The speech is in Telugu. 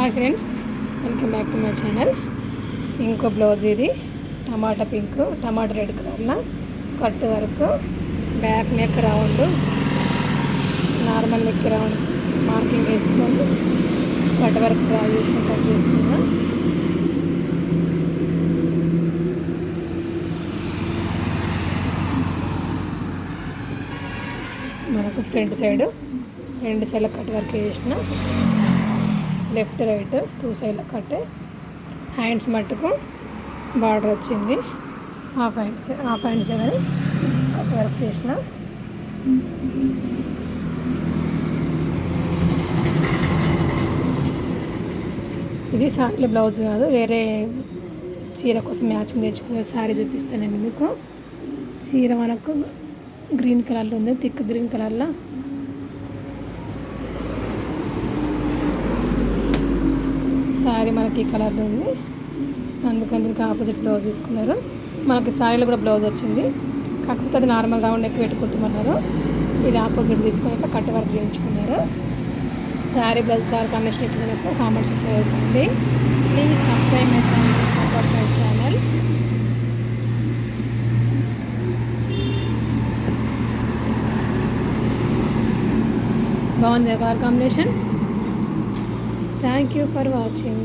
Hi friends, welcome back to my channel. ఇంకో బ్లౌజ్ ఇది టమాటా పింక్, టమాటా రెడ్ కలర్లో cut work, back neck round, normal neck round marking వేసుకొని కట్ వర్క్ డ్రా చేసుకొని కట్ చేసుకున్నా. మనకు ఫ్రంట్ సైడ్ రెండు సైడ్ల కట్ వర్క్ వేసిన, లెఫ్ట్ రైట్ టూ సైడ్ల కట్. హ్యాండ్స్ మట్టుకు బార్డర్ వచ్చింది, హాఫ్ హ్యాండ్స్ అనేది కట్ వర్క్ చేసిన. ఇది శారీ బ్లౌజ్ కాదు, వేరే చీర కోసం మ్యాచింగ్ తెచ్చుకున్న శారీ చూపిస్తానండి మీకు. చీర మనకు గ్రీన్ కలర్లో ఉంది, థిక్ గ్రీన్ కలర్లో. శారీ మనకి ఈ కలర్లో ఉంది, అందుకని దీనికి ఆపోజిట్ బ్లౌజ్ తీసుకున్నారు. మనకి శారీలో కూడా బ్లౌజ్ వచ్చింది, కాకపోతే అది నార్మల్ రౌండ్ నెక్ పెట్టుకుంటున్నారు. ఇది ఆపోజిట్ తీసుకుని కట్ వర్క్ చేయించుకున్నారు. శారీ బ్లౌజ్ కలర్ కాంబినేషన్ ఎట్లా కామెంట్స్ అవుతుంది. Please subscribe my channel, support my channel. బాగుంది colour combination. Thank you for watching.